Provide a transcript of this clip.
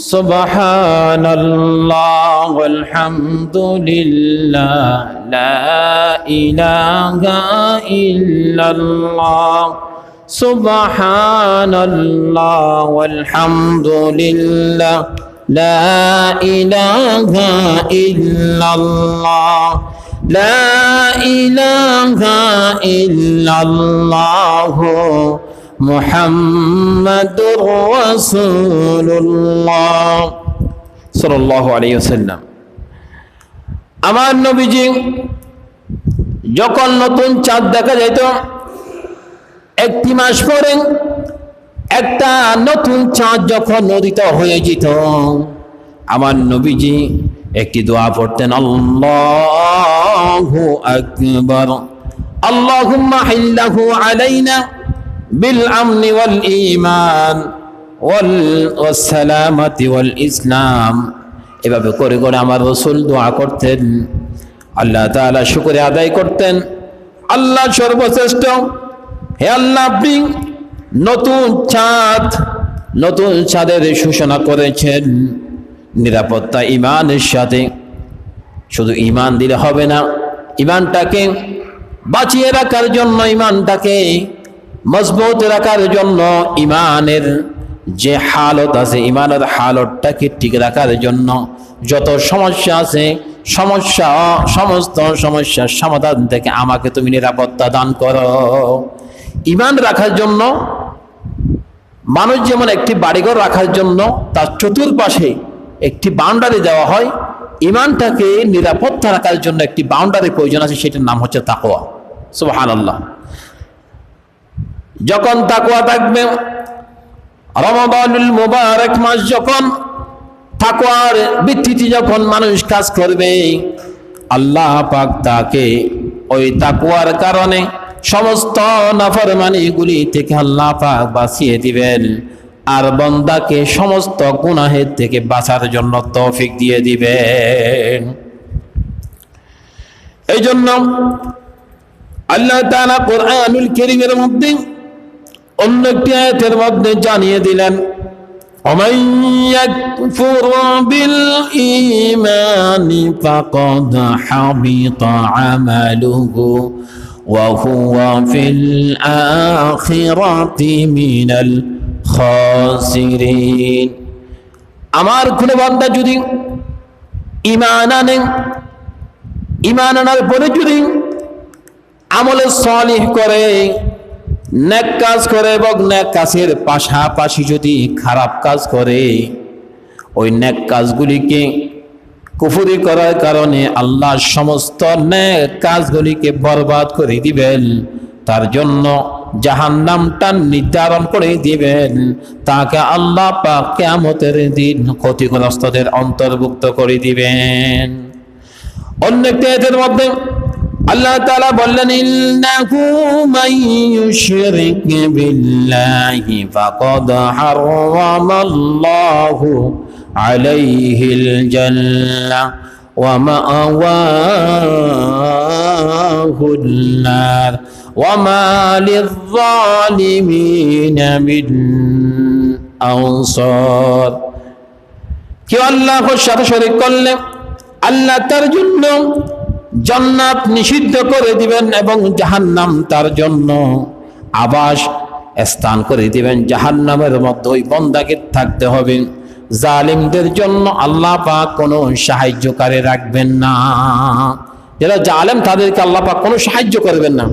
সুবহানাল্লাহ ওয়ালহামদুলিল্লাহ লা ইলাহা ইল্লাল্লাহ সুবহানাল্লাহ ওয়ালহামদুলিল্লাহ লা ইলাহা ইল্লাল্লাহ লা ইলাহা ইল্লাল্লাহ মুহাম্মাদুর রাসূলুল্লাহ সাল্লাল্লাহু আলাইহি ওয়াসাল্লাম। আমার নবীজি যখন নতুন চাঁদ দেখা যেত, একটি মাস পরে একটা নতুন চাঁদ যখন উদিত হয়ে যেত, আমার নবীজি একটি দোয়া পড়তেন, আল্লাহু আকবার, আল্লাহুম্মা হিল্লাহু আলাইনা বিল আমনি ওয়াল ঈমান ওয়াল সালামাতি ওয়াল ইসলাম। এভাবে করে করে আমার রাসূল দোয়া করতেন, আল্লাহ তাআলা শুকরিয়া আদায় করতেন। আল্লাহ সর্বশ্রেষ্ঠ, হে আল্লাহ, আপনি নতুন চাঁদের সূচনা করেছেন নিরাপত্তা ঈমানের সাথে। শুধু ঈমান দিলে হবে না, ঈমানটাকে বাঁচিয়ে রাখার জন্য, ঈমানটাকে মজবুত রাখার জন্য, ঈমানের যে হালত আছে, ঈমানের হালতটাকে ঠিক রাখার জন্য যত সমস্যা আছে, সমস্ত সমস্যার সমাধান থেকে আমাকে তুমি নিরাপত্তা দান করো। ঈমান রাখার জন্য, মানুষ যেমন একটি বাড়িঘর রাখার জন্য তার চতুর্পাশে একটি বাউন্ডারি দেওয়া হয়, ঈমানটাকে নিরাপত্তা রাখার জন্য একটি বাউন্ডারি প্রয়োজন আছে, সেটার নাম হচ্ছে তাকওয়া। সুবহানাল্লাহ। যখন তাকওয়া থাকবে, রমাদানুল মুবারক মাস যখন তাকওয়ার ভিত্তিতে যখন মানুষ কাজ করবে, আল্লাহ পাক তাকে ওই তাকওয়ার কারণে সমস্ত নাফরমানিগুলি থেকে আল্লাহ পাক বাঁচিয়ে দিবেন, আর বান্দাকে সমস্ত গুনাহের থেকে বাঁচার জন্য তৌফিক দিয়ে দিবেন। এই জন্য আল্লাহ তাআলা কোরআনুল কারীমের মধ্যে অন্য একটি আয়াতের মধ্যে জানিয়ে দিলেন, ومن يكفر بالإيمان فقد حبط عمله وهو في الآخرة من الخاسرين। আমার কোন বান্দা যদি ঈমান আনে, ঈমান আনার পরে যদি আমলে সালিহ করে, নেক কাজ করে, এবং নেক কাজের পাশাপাশি যদি খারাপ কাজ করে, ওই নেক কাজগুলিকে কুফরি করার কারণে আল্লাহ সমস্ত নেক কাজগুলিকে বরবাদ করে দিবেন, তার জন্য জাহান্নামটা নির্ধারণ করে দিবেন, তাকে আল্লাহ পাক কিয়ামতের দিন ক্ষতিগ্রস্তদের অন্তর্ভুক্ত করে দিবেন। অন্য একটি আয়াতের মধ্যে আল্লাহ তাআলা বললেন, ইন্নাহু মান ইউশরিক বিল্লাহি ফাকাদ হারামাল্লাহু আলাইহিল জান্নাহ ওয়া মাআওয়াহুন নার ওয়া মা লিয-যালিমিনা মিন আনসার। কেউ আল্লাহর সাথে শরীক করলে আল্লাহ তার জন্য জান্নাত নিষিদ্ধ করে দিবেন এবং জাহান্নাম তার জন্য আবাস স্থান করে দিবেন। জাহান্নামের মধ্যে ওই বান্দাকে থাকতে হবে। জালিমদের জন্য আল্লাহ পাক কোনো সাহায্যকারী রাখবেন না। যারা জালেম তাদেরকে আল্লাহ পাক কোনো সাহায্য করবেন না।